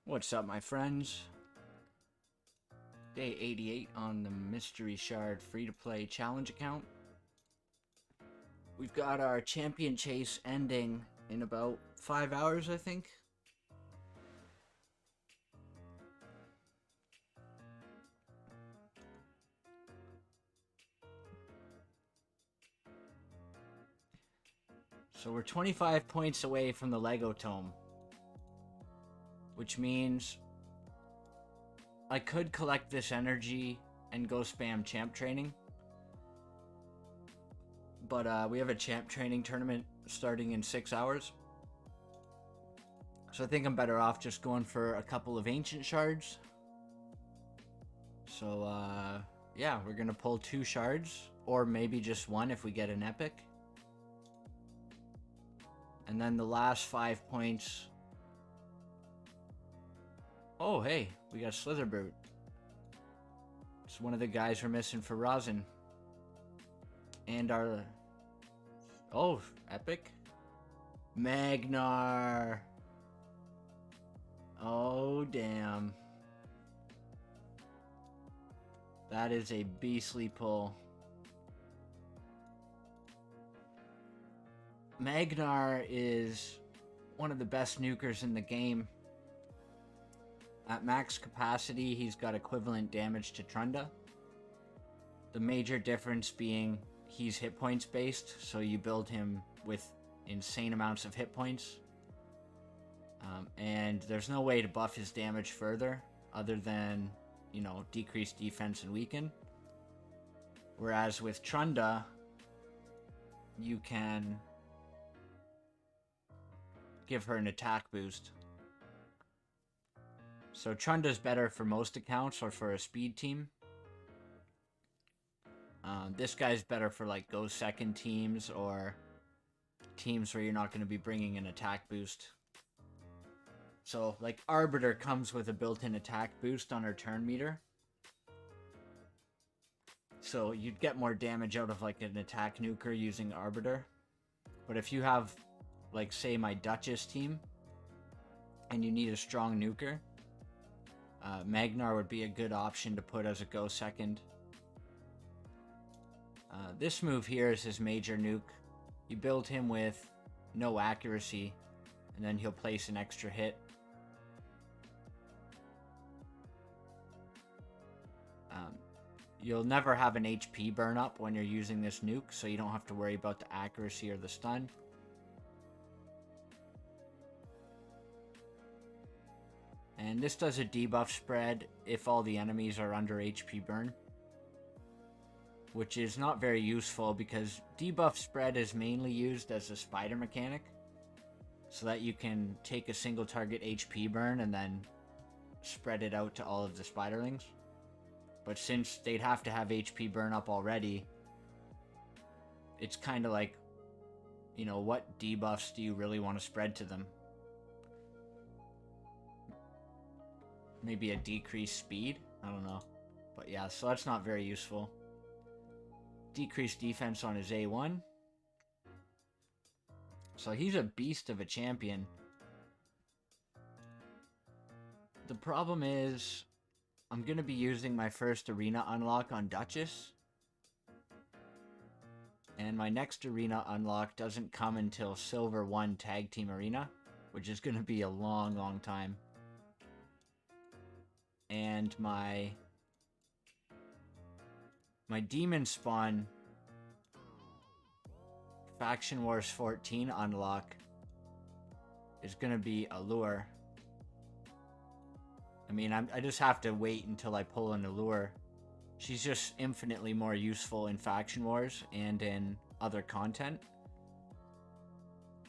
What's up, my friends? Day 88 on the Mystery Shard free-to-play challenge account. We've got our champion chase ending in about 5 hours, I think. So we're 25 points away from the Lego Tome, which means I could collect this energy and go spam champ training. But we have a champ training tournament starting in 6 hours. So I think I'm better off just going for a couple of ancient shards. So yeah, we're gonna pull 2 shards, or maybe just one if we get an epic. And then the last 5 points. Oh, hey, we got Slitherbrute. It's one of the guys we're missing for rhazin. And our... Oh, epic. Magnar. Oh, damn. That is a beastly pull. Magnar is one of the best nukers in the game. At max capacity, he's got equivalent damage to Trunda. The major difference being he's hit points based, so you build him with insane amounts of hit points. And there's no way to buff his damage further other than, you know, decrease defense and weaken. Whereas with Trunda, you can give her an attack boost. So Trunda's better for most accounts or for a speed team. This guy's better for like go second teams or teams where you're not going to be bringing an attack boost. So like Arbiter comes with a built-in attack boost on her turn meter. So you'd get more damage out of like an attack nuker using Arbiter. But if you have like say my Duchess team and you need a strong nuker, Magnar would be a good option to put as a go second. This move here is his major nuke. You build him with no accuracy, and then he'll place an extra hit. You'll never have an HP burn up when you're using this nuke, so you don't have to worry about the accuracy or the stun. And this does a debuff spread if all the enemies are under HP burn, which is not very useful because debuff spread is mainly used as a spider mechanic, so that you can take a single target HP burn and then spread it out to all of the spiderlings. But since they'd have to have HP burn up already, it's kind of like, you know, what debuffs do you really want to spread to them? Maybe a decreased speed? I don't know. But yeah, so that's not very useful. Decreased defense on his A1. So he's a beast of a champion. The problem is, I'm going to be using my first arena unlock on Duchess. And my next arena unlock doesn't come until Silver 1 Tag Team Arena, which is going to be a long, long time. And my Demon Spawn Faction Wars 14 unlock is going to be Allure. I mean, I just have to wait until I pull an Allure. She's just infinitely more useful in Faction Wars and in other content.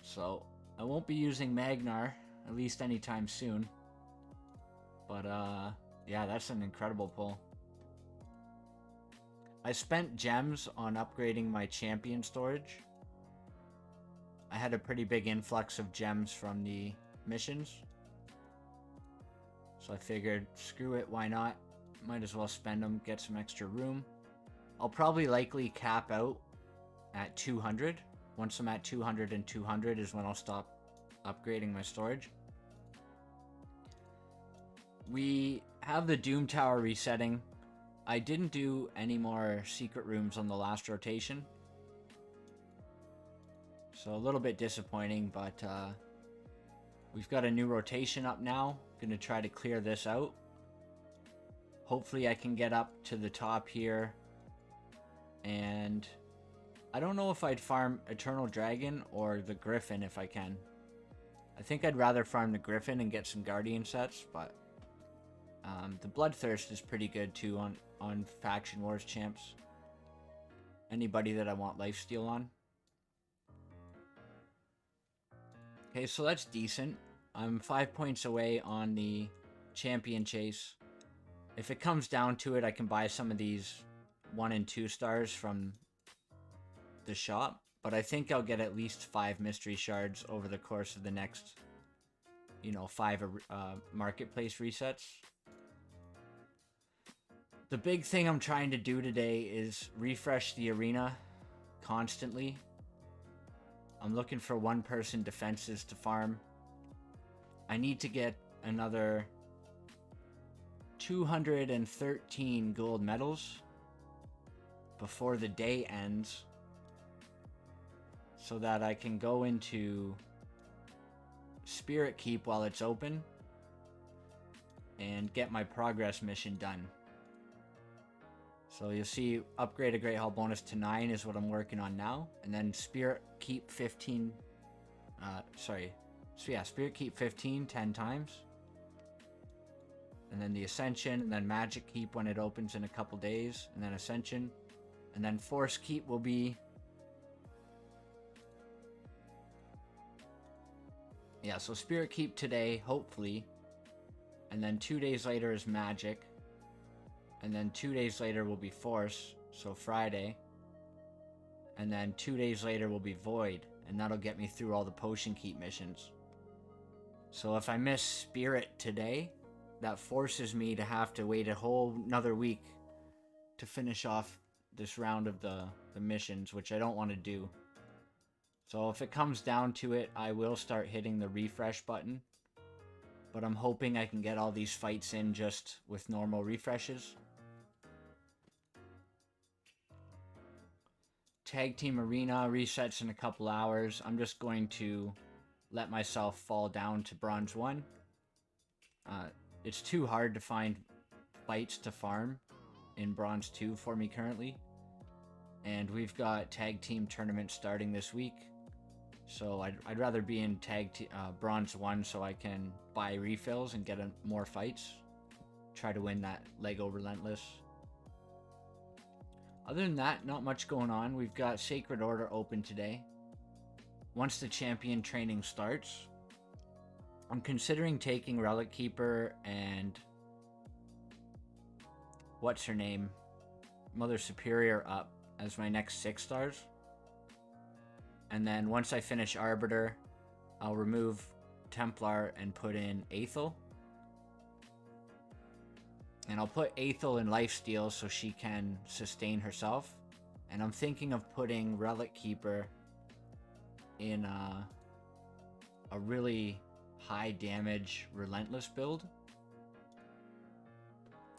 So, I won't be using Magnar, at least anytime soon. But, yeah, that's an incredible pull. I spent gems on upgrading my champion storage. I had a pretty big influx of gems from the missions. So I figured, screw it, why not? Might as well spend them, get some extra room. I'll probably likely cap out at 200. Once I'm at 200 and 200 is when I'll stop upgrading my storage. We have the Doom Tower resetting. I didn't do any more secret rooms on the last rotation. So a little bit disappointing, but we've got a new rotation up now. Gonna try to clear this out. Hopefully I can get up to the top here. And I don't know if I'd farm Eternal Dragon or the Griffin if I can. I think I'd rather farm the Griffin and get some Guardian sets, but the Bloodthirst is pretty good too on Faction Wars champs. Anybody that I want lifesteal on. Okay, so that's decent. I'm 5 points away on the champion chase. If it comes down to it, I can buy some of these 1 and 2 stars from the shop, but I think I'll get at least 5 mystery shards over the course of the next, 5 marketplace resets. The big thing I'm trying to do today is refresh the arena constantly. I'm looking for 1-person defenses to farm. I need to get another 213 gold medals before the day ends so that I can go into Spirit Keep while it's open and get my progress mission done. So you'll see upgrade a Great Hall bonus to 9 is what I'm working on now, and then Spirit Keep 15 Spirit Keep 15 10 times, and then the Ascension, and then Magic Keep when it opens in a couple days, and then Ascension, and then Force Keep will be so Spirit Keep today, hopefully, and then 2 days later is Magic, and then 2 days later will be Force, so Friday, and then 2 days later will be Void, and that'll get me through all the Potion Keep missions. So if I miss Spirit today, that forces me to have to wait a whole another week to finish off this round of the missions, which I don't want to do. So if it comes down to it, I will start hitting the refresh button, but I'm hoping I can get all these fights in just with normal refreshes. Tag Team Arena resets in a couple hours. I'm just going to let myself fall down to Bronze 1. It's too hard to find fights to farm in Bronze 2 for me currently. And we've got Tag Team tournaments starting this week. So I'd rather be in Bronze 1 so I can buy refills and get more fights. Try to win that Lego Relentless. Other than that, not much going on. We've got Sacred Order open today. Once the champion training starts, I'm considering taking Relickeeper and what's her name, Mother Superior up as my next 6 stars. And then once I finish Arbiter, I'll remove Templar and put in Aethel. And I'll put Aethel in lifesteal so she can sustain herself. And I'm thinking of putting Relickeeper in a really high damage Relentless build.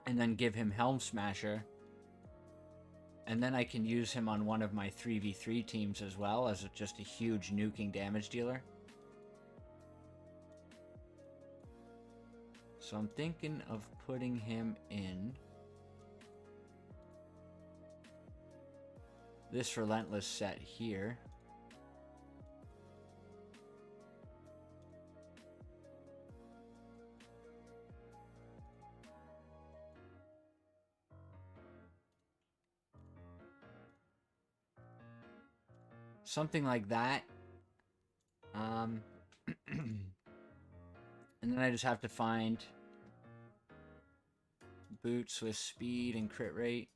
And then give him Helm Smasher. And then I can use him on one of my 3v3 teams as well as just a huge nuking damage dealer. So I'm thinking of putting him in this Relentless set here. Something like that. And then I just have to find boots with speed and crit rate.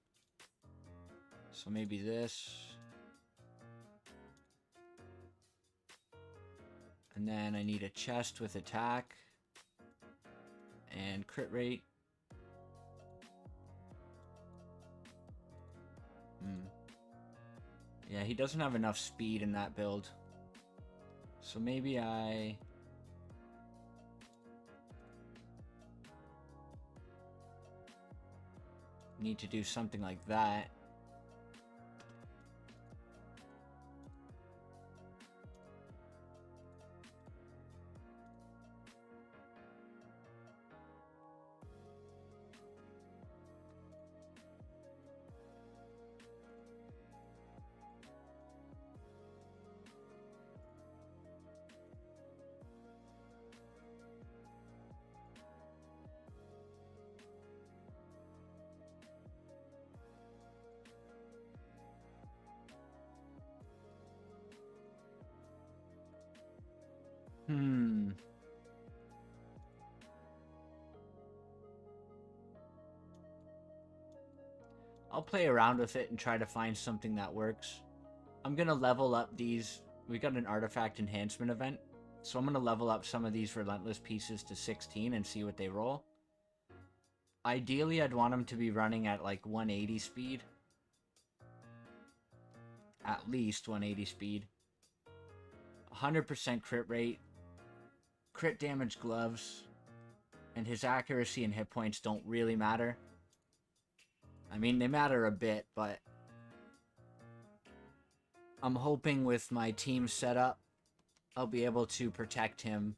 So maybe this. And then I need a chest with attack and crit rate. Yeah, he doesn't have enough speed in that build. So maybe I need to do something like that. I'll play around with it and try to find something that works. I'm gonna level up these. We got an artifact enhancement event, so I'm gonna level up some of these relentless pieces to 16 and see what they roll. Ideally, I'd want them to be running at like 180 speed. At least 180 speed. 100% crit rate. Crit damage gloves. And his accuracy and hit points don't really matter. I mean, they matter a bit, but I'm hoping with my team setup, I'll be able to protect him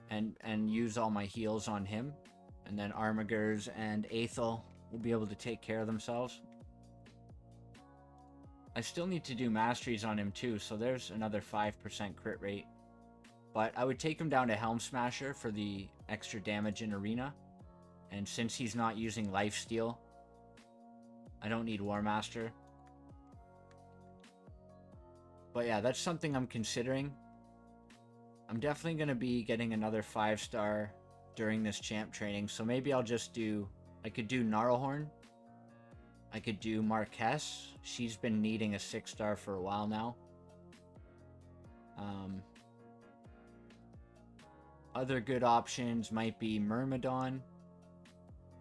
and use all my heals on him. And then Armigers and Aethel will be able to take care of themselves. I still need to do masteries on him too, so there's another 5% crit rate. But I would take him down to Helm Smasher for the extra damage in Arena. And since he's not using Lifesteal, I don't need War Master. But yeah, that's something I'm considering. I'm definitely going to be getting another 5-star during this champ training, so maybe I'll just do... I could do Gnarlhorn. I could do Marquess. She's been needing a 6-star for a while now. Other good options might be Myrmidon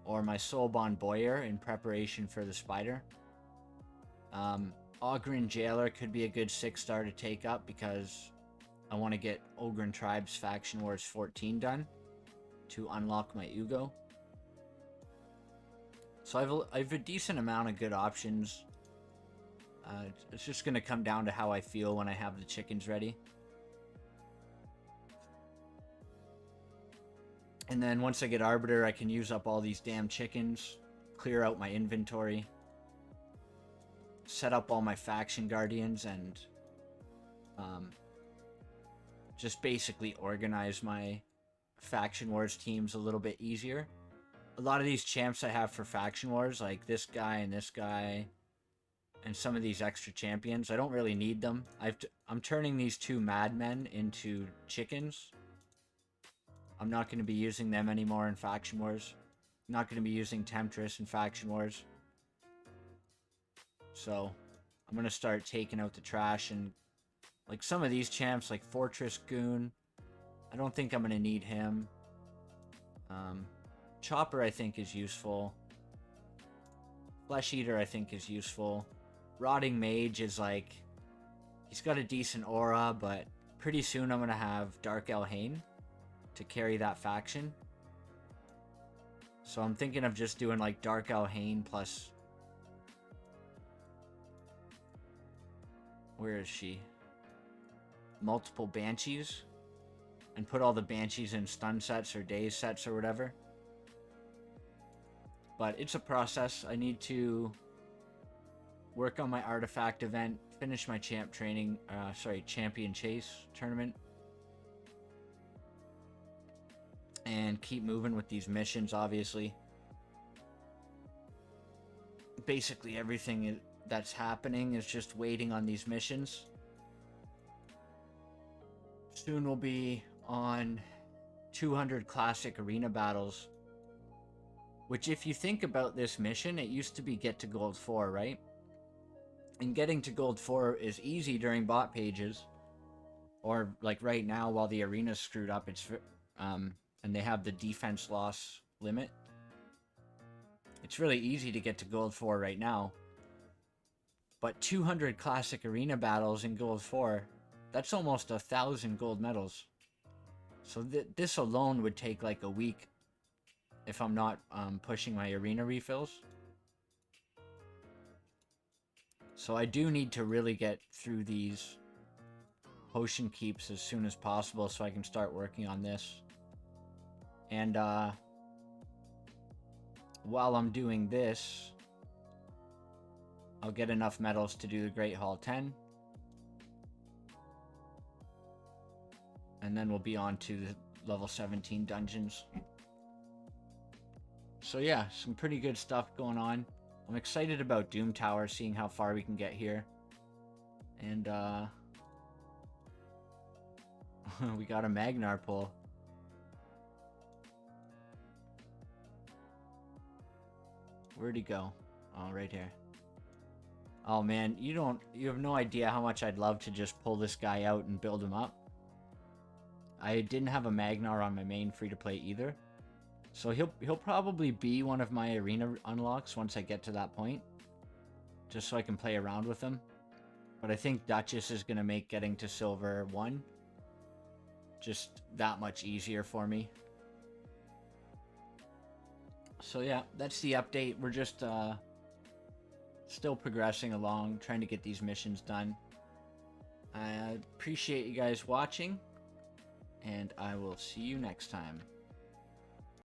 or my Soulbond Boyar in preparation for the Spider. Ogryn Jailer could be a good 6-star to take up because I want to get Ogryn Tribes Faction Wars 14 done to unlock my Ugo. So I have a decent amount of good options. It's just going to come down to how I feel when I have the chickens ready. And then once I get Arbiter, I can use up all these damn chickens, clear out my inventory, set up all my faction guardians, and just basically organize my faction wars teams a little bit easier. A lot of these champs I have for faction wars, like this guy and some of these extra champions, I don't really need them. I'm turning these 2 madmen into chickens. I'm not going to be using them anymore in Faction Wars. I'm not going to be using Temptress in Faction Wars. So, I'm going to start taking out the trash. And like some of these champs, like Fortress Goon, I don't think I'm going to need him. Chopper, I think, is useful. Flesh Eater, I think, is useful. Rotting Mage is like... He's got a decent aura, but pretty soon I'm going to have Dark Elhain to carry that faction. So I'm thinking of just doing like Dark Elhain plus... Where is she? Multiple Banshees. And put all the Banshees in stun sets or daze sets or whatever. But it's a process. I need to work on my artifact event, finish my champion chase tournament, and keep moving with these missions, obviously. Basically everything that's happening is just waiting on these missions. Soon we'll be on 200 classic arena battles. Which, if you think about this mission, it used to be get to gold 4, right? And getting to gold 4 is easy during bot pages. Or, like right now, while the arena's screwed up, it's and they have the defense loss limit. It's really easy to get to gold 4 right now. But 200 classic arena battles in gold 4, that's almost 1,000 gold medals. So this alone would take like a week if I'm not pushing my arena refills. So I do need to really get through these potion keeps as soon as possible so I can start working on this. And while I'm doing this, I'll get enough medals to do the Great Hall 10. And then we'll be on to the level 17 dungeons. So yeah, some pretty good stuff going on. I'm excited about Doom Tower, seeing how far we can get here. And we got a Magnar pull. Where'd he go? Oh, right here. Oh man, you have no idea how much I'd love to just pull this guy out and build him up. I didn't have a Magnar on my main free-to-play either. So he'll probably be one of my arena unlocks once I get to that point. Just so I can play around with him. But I think Duchess is going to make getting to Silver 1 just that much easier for me. So yeah, that's the update. We're just still progressing along, trying to get these missions done. I appreciate you guys watching, and I will see you next time.